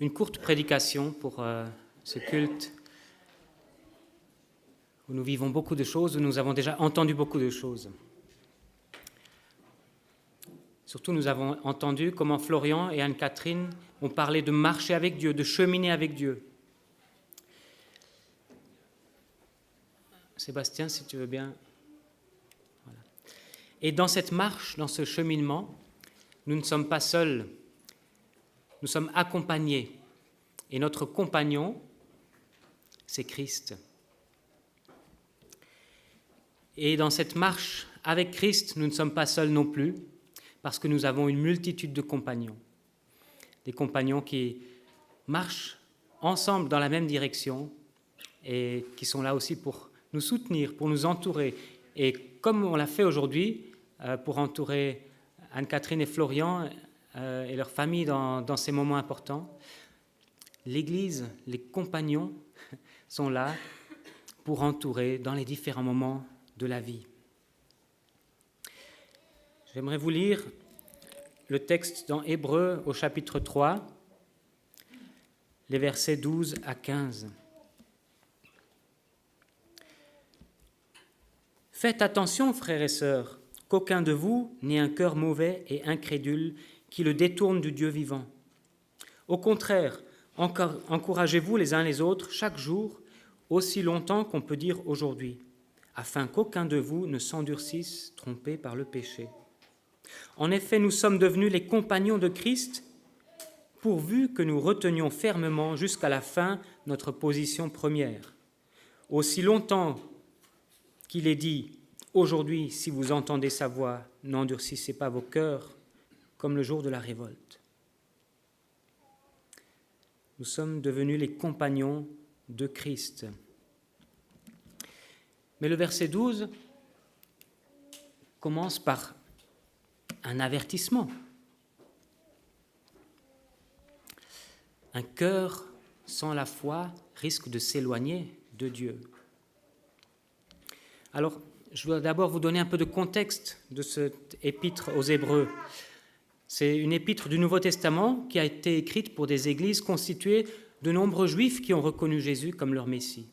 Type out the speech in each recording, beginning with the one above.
une courte prédication pour ce culte où nous vivons beaucoup de choses, où nous avons déjà entendu beaucoup de choses. Surtout, nous avons entendu comment Florian et Anne-Catherine ont parlé de marcher avec Dieu, de cheminer avec Dieu. Sébastien, si tu veux bien. Voilà. Et dans cette marche, dans ce cheminement, nous ne sommes pas seuls, nous sommes accompagnés. Et notre compagnon, c'est Christ. Et dans cette marche avec Christ, nous ne sommes pas seuls non plus, parce que nous avons une multitude de compagnons. Des compagnons qui marchent ensemble dans la même direction et qui sont là aussi pour nous soutenir, pour nous entourer. Et comme on l'a fait aujourd'hui, pour entourer Anne-Catherine et Florian et leur famille dans ces moments importants, l'Église, les compagnons sont là pour entourer dans les différents moments de la vie. J'aimerais vous lire le texte dans Hébreux au chapitre 3, les versets 12 à 15. Faites attention, frères et sœurs, qu'aucun de vous n'ait un cœur mauvais et incrédule qui le détourne du Dieu vivant. Au contraire, encouragez-vous les uns les autres chaque jour, aussi longtemps qu'on peut dire aujourd'hui, afin qu'aucun de vous ne s'endurcisse, trompé par le péché. En effet, nous sommes devenus les compagnons de Christ, pourvu que nous retenions fermement jusqu'à la fin notre position première. Aussi longtemps qu'il est dit, aujourd'hui, si vous entendez sa voix, n'endurcissez pas vos cœurs, comme le jour de la révolte. Nous sommes devenus les compagnons de Christ. Mais le verset 12 commence par un avertissement. Un cœur sans la foi risque de s'éloigner de Dieu. Alors, je dois d'abord vous donner un peu de contexte de cette épître aux Hébreux. C'est une épître du Nouveau Testament qui a été écrite pour des églises constituées de nombreux Juifs qui ont reconnu Jésus comme leur Messie.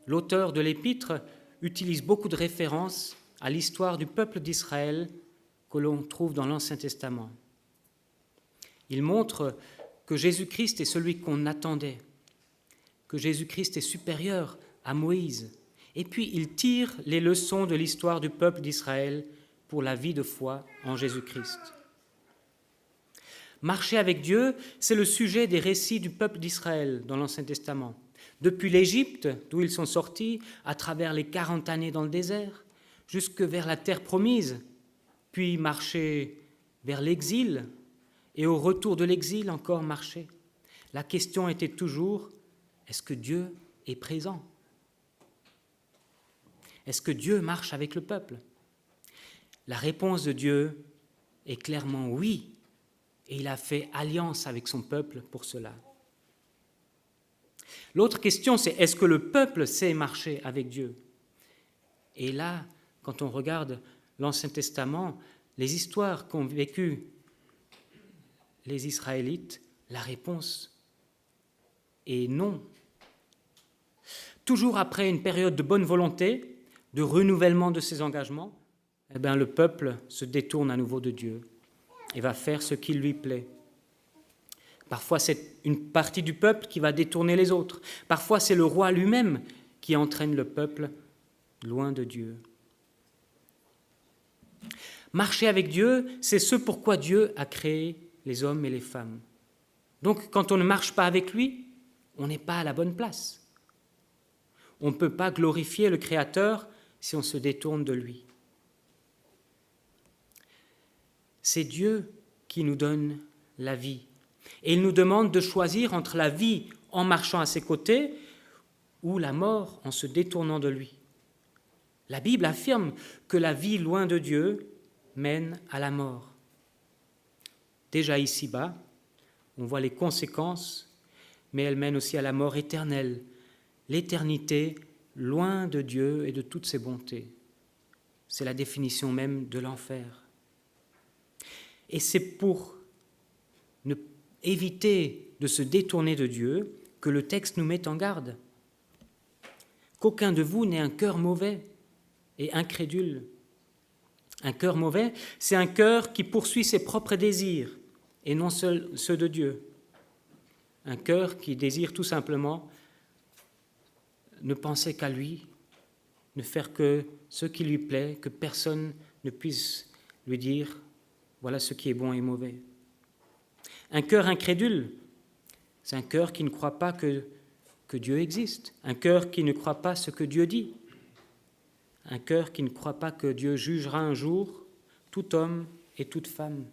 L'auteur de l'épître utilise beaucoup de références à l'histoire du peuple d'Israël que l'on trouve dans l'Ancien Testament. Il montre que Jésus-Christ est celui qu'on attendait, que Jésus-Christ est supérieur à Moïse, et puis il tire les leçons de l'histoire du peuple d'Israël pour la vie de foi en Jésus-Christ. Marcher avec Dieu, c'est le sujet des récits du peuple d'Israël dans l'Ancien Testament. Depuis l'Égypte, d'où ils sont sortis, à travers les 40 années dans le désert, jusque vers la terre promise, puis marcher vers l'exil, et au retour de l'exil encore marcher. La question était toujours, est-ce que Dieu est présent ? Est-ce que Dieu marche avec le peuple ? La réponse de Dieu est clairement oui, et il a fait alliance avec son peuple pour cela. L'autre question, c'est est-ce que le peuple sait marcher avec Dieu ? Et là, quand on regarde l'Ancien Testament, les histoires qu'ont vécues les Israélites, la réponse est non. Toujours après une période de bonne volonté, de renouvellement de ses engagements, le peuple se détourne à nouveau de Dieu et va faire ce qui lui plaît. Parfois, c'est une partie du peuple qui va détourner les autres. Parfois, c'est le roi lui-même qui entraîne le peuple loin de Dieu. Marcher avec Dieu, c'est ce pourquoi Dieu a créé les hommes et les femmes. Donc, quand on ne marche pas avec lui, on n'est pas à la bonne place. On ne peut pas glorifier le Créateur si on se détourne de lui. C'est Dieu qui nous donne la vie. Et il nous demande de choisir entre la vie en marchant à ses côtés ou la mort en se détournant de lui. La Bible affirme que la vie loin de Dieu mène à la mort. Déjà ici-bas, on voit les conséquences, mais elle mène aussi à la mort éternelle, l'éternité loin de Dieu et de toutes ses bontés. C'est la définition même de l'enfer. Et c'est pour éviter de se détourner de Dieu que le texte nous met en garde. Qu'aucun de vous n'ait un cœur mauvais et incrédule. Un cœur mauvais, c'est un cœur qui poursuit ses propres désirs et non ceux de Dieu. Un cœur qui désire tout simplement ne penser qu'à lui, ne faire que ce qui lui plaît, que personne ne puisse lui dire « voilà ce qui est bon et mauvais ». Un cœur incrédule, c'est un cœur qui ne croit pas que Dieu existe, un cœur qui ne croit pas ce que Dieu dit, un cœur qui ne croit pas que Dieu jugera un jour tout homme et toute femme.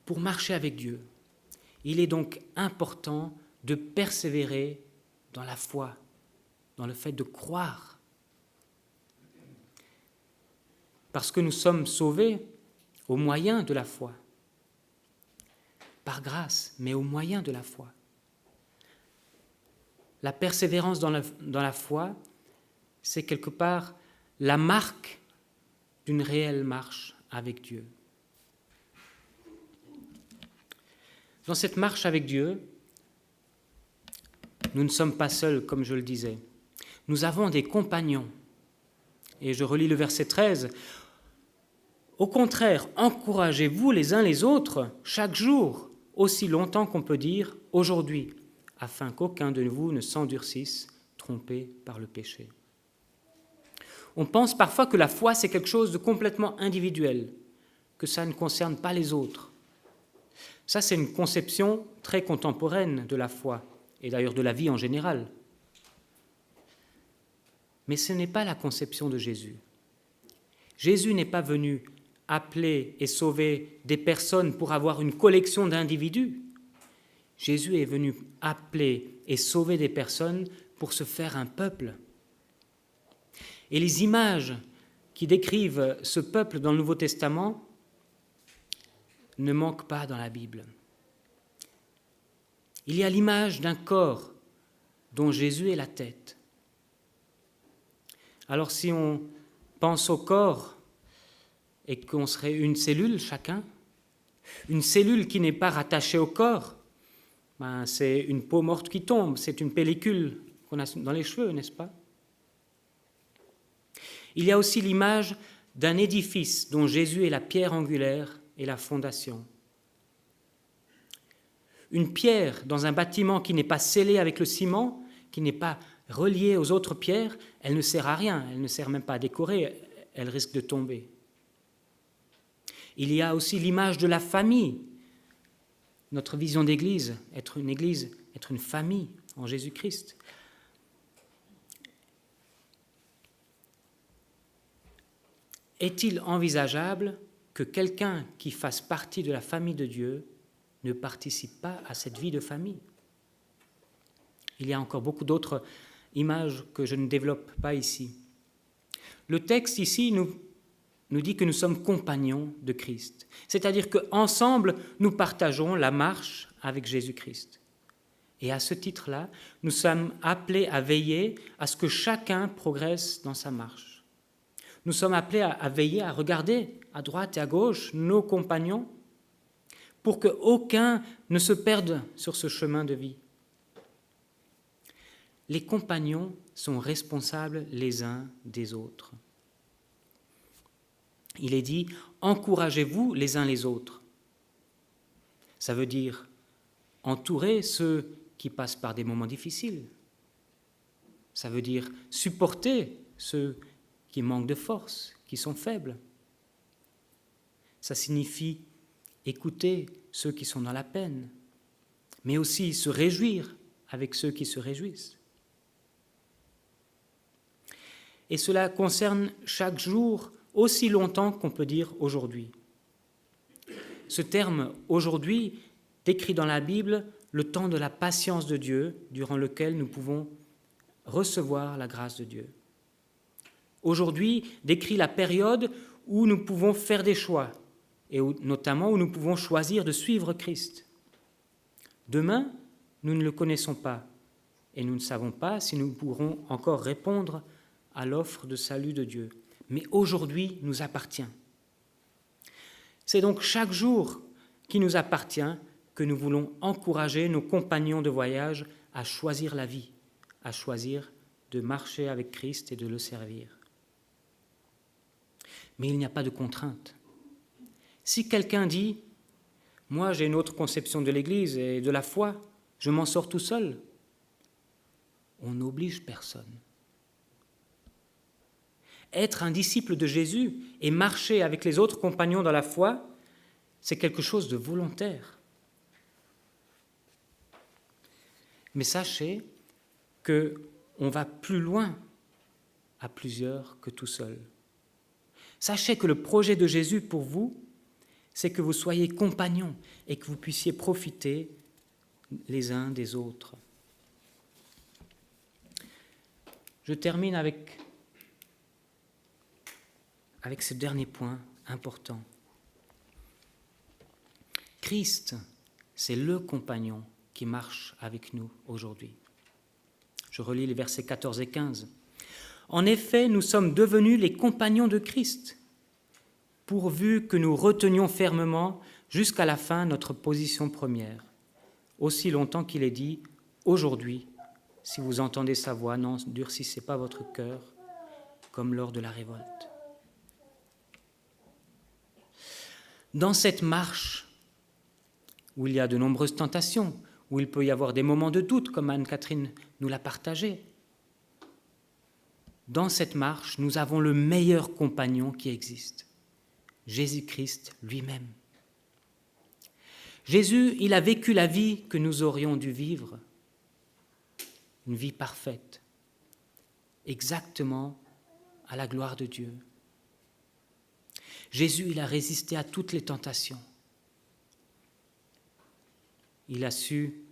Pour marcher avec Dieu, il est donc important de persévérer dans la foi, dans le fait de croire. Parce que nous sommes sauvés au moyen de la foi. Par grâce, mais au moyen de la foi. La persévérance dans la foi, c'est quelque part la marque d'une réelle marche avec Dieu. Dans cette marche avec Dieu, nous ne sommes pas seuls, comme je le disais. Nous avons des compagnons. Et je relis le verset 13. « Au contraire, encouragez-vous les uns les autres chaque jour, aussi longtemps qu'on peut dire aujourd'hui, afin qu'aucun de vous ne s'endurcisse, trompé par le péché. » On pense parfois que la foi, c'est quelque chose de complètement individuel, que ça ne concerne pas les autres. Ça, c'est une conception très contemporaine de la foi, et d'ailleurs de la vie en général. Mais ce n'est pas la conception de Jésus. Jésus n'est pas venu appeler et sauver des personnes pour avoir une collection d'individus. Jésus est venu appeler et sauver des personnes pour se faire un peuple. Et les images qui décrivent ce peuple dans le Nouveau Testament ne manquent pas dans la Bible. Il y a l'image d'un corps dont Jésus est la tête. Alors si on pense au corps et qu'on serait une cellule chacun, une cellule qui n'est pas rattachée au corps, c'est une peau morte qui tombe, c'est une pellicule qu'on a dans les cheveux, n'est-ce pas? Il y a aussi l'image d'un édifice dont Jésus est la pierre angulaire et la fondation. Une pierre dans un bâtiment qui n'est pas scellée avec le ciment, qui n'est pas reliée aux autres pierres, elle ne sert à rien, elle ne sert même pas à décorer, elle risque de tomber. Il y a aussi l'image de la famille. Notre vision d'église, être une famille en Jésus-Christ. Est-il envisageable que quelqu'un qui fasse partie de la famille de Dieu ne participe pas à cette vie de famille? Il y a encore beaucoup d'autres images que je ne développe pas ici. Le texte ici nous dit que nous sommes compagnons de Christ, c'est-à-dire qu'ensemble, nous partageons la marche avec Jésus-Christ. Et à ce titre-là, nous sommes appelés à veiller à ce que chacun progresse dans sa marche. Nous sommes appelés à veiller, à regarder à droite et à gauche nos compagnons pour qu'aucun ne se perde sur ce chemin de vie. Les compagnons sont responsables les uns des autres. Il est dit « encouragez-vous les uns les autres ». Ça veut dire entourer ceux qui passent par des moments difficiles. Ça veut dire supporter ceux qui manquent de force, qui sont faibles. Ça signifie écouter ceux qui sont dans la peine, mais aussi se réjouir avec ceux qui se réjouissent. Et cela concerne chaque jour aussi longtemps qu'on peut dire aujourd'hui. Ce terme « aujourd'hui » décrit dans la Bible le temps de la patience de Dieu durant lequel nous pouvons recevoir la grâce de Dieu. Aujourd'hui décrit la période où nous pouvons faire des choix, et notamment où nous pouvons choisir de suivre Christ. Demain, nous ne le connaissons pas, et nous ne savons pas si nous pourrons encore répondre à l'offre de salut de Dieu. Mais aujourd'hui nous appartient. C'est donc chaque jour qui nous appartient que nous voulons encourager nos compagnons de voyage à choisir la vie, à choisir de marcher avec Christ et de le servir. Mais il n'y a pas de contrainte. Si quelqu'un dit « Moi, j'ai une autre conception de l'Église et de la foi, je m'en sors tout seul », on n'oblige personne. Être un disciple de Jésus et marcher avec les autres compagnons dans la foi, c'est quelque chose de volontaire. Mais sachez qu'on va plus loin à plusieurs que tout seul. Sachez que le projet de Jésus pour vous, c'est que vous soyez compagnons et que vous puissiez profiter les uns des autres. Je termine avec ce dernier point important. Christ, c'est le compagnon qui marche avec nous aujourd'hui. Je relis les versets 14 et 15. « En effet, nous sommes devenus les compagnons de Christ, pourvu que nous retenions fermement jusqu'à la fin notre position première, aussi longtemps qu'il est dit « Aujourd'hui, si vous entendez sa voix, n'endurcissez pas votre cœur, comme lors de la révolte. » Dans cette marche, où il y a de nombreuses tentations, où il peut y avoir des moments de doute, comme Anne-Catherine nous l'a partagé, dans cette marche, nous avons le meilleur compagnon qui existe, Jésus-Christ lui-même. Jésus, il a vécu la vie que nous aurions dû vivre, une vie parfaite, exactement à la gloire de Dieu. Jésus, il a résisté à toutes les tentations. Il a su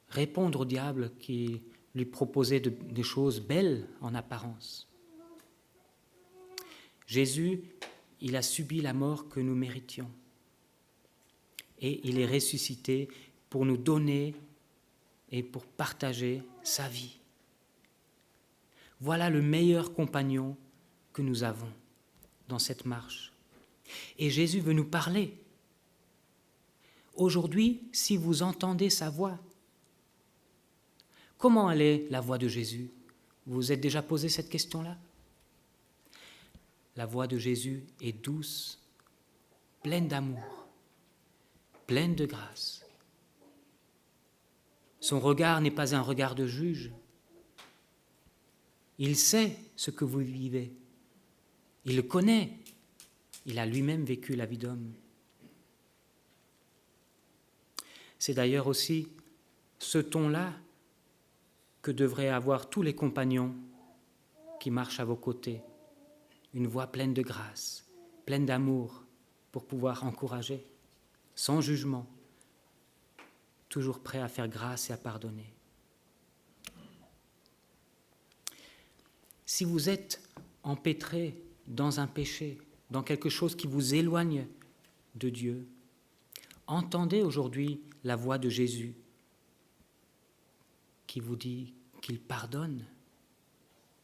répondre au diable qui lui proposait des choses belles en apparence. Jésus, il a subi la mort que nous méritions. Et il est ressuscité pour nous donner et pour partager sa vie. Voilà le meilleur compagnon que nous avons dans cette marche. Et Jésus veut nous parler. Aujourd'hui, si vous entendez sa voix, comment elle est la voix de Jésus? Vous vous êtes déjà posé cette question-là? La voix de Jésus est douce, pleine d'amour, pleine de grâce. Son regard n'est pas un regard de juge. Il sait ce que vous vivez. Il le connaît. Il a lui-même vécu la vie d'homme. C'est d'ailleurs aussi ce ton-là que devraient avoir tous les compagnons qui marchent à vos côtés. Une voix pleine de grâce, pleine d'amour pour pouvoir encourager, sans jugement, toujours prêt à faire grâce et à pardonner. Si vous êtes empêtré dans un péché, dans quelque chose qui vous éloigne de Dieu, entendez aujourd'hui la voix de Jésus qui vous dit qu'il pardonne,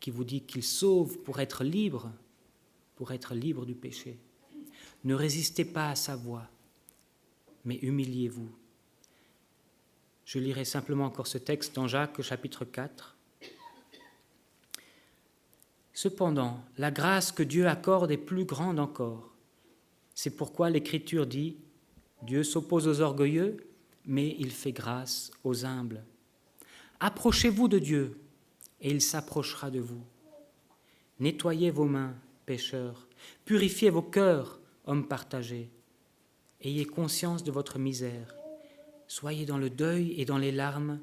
qui vous dit qu'il sauve pour être libre du péché. Ne résistez pas à sa voix, mais humiliez-vous. Je lirai simplement encore ce texte dans Jacques chapitre 4. Cependant, la grâce que Dieu accorde est plus grande encore. C'est pourquoi l'Écriture dit « Dieu s'oppose aux orgueilleux, mais il fait grâce aux humbles. » Approchez-vous de Dieu, et il s'approchera de vous. Nettoyez vos mains, pécheurs, purifiez vos cœurs, hommes partagés. Ayez conscience de votre misère. Soyez dans le deuil et dans les larmes,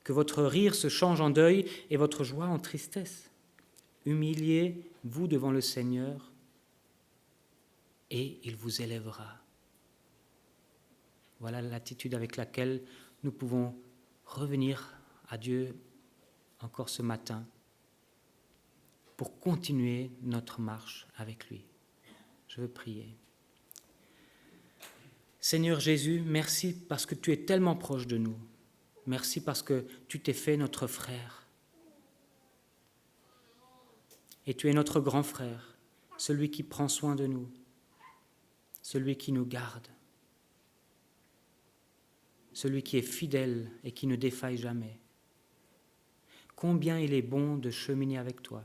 que votre rire se change en deuil et votre joie en tristesse. Humiliez-vous devant le Seigneur, et il vous élèvera. Voilà l'attitude avec laquelle nous pouvons revenir à Dieu encore ce matin pour continuer notre marche avec lui. Je veux prier. Seigneur Jésus, merci parce que tu es tellement proche de nous. Merci parce que tu t'es fait notre frère. Et tu es notre grand frère, celui qui prend soin de nous. celui qui nous garde, celui qui est fidèle et qui ne défaille jamais. Combien il est bon de cheminer avec toi,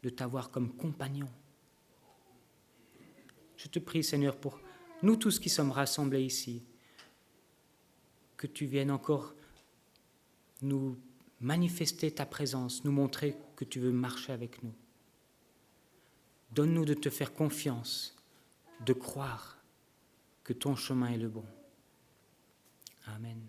de t'avoir comme compagnon. Je te prie, Seigneur, pour nous tous qui sommes rassemblés ici, que tu viennes encore nous manifester ta présence, nous montrer que tu veux marcher avec nous. Donne-nous de te faire confiance, de croire que ton chemin est le bon. Amen.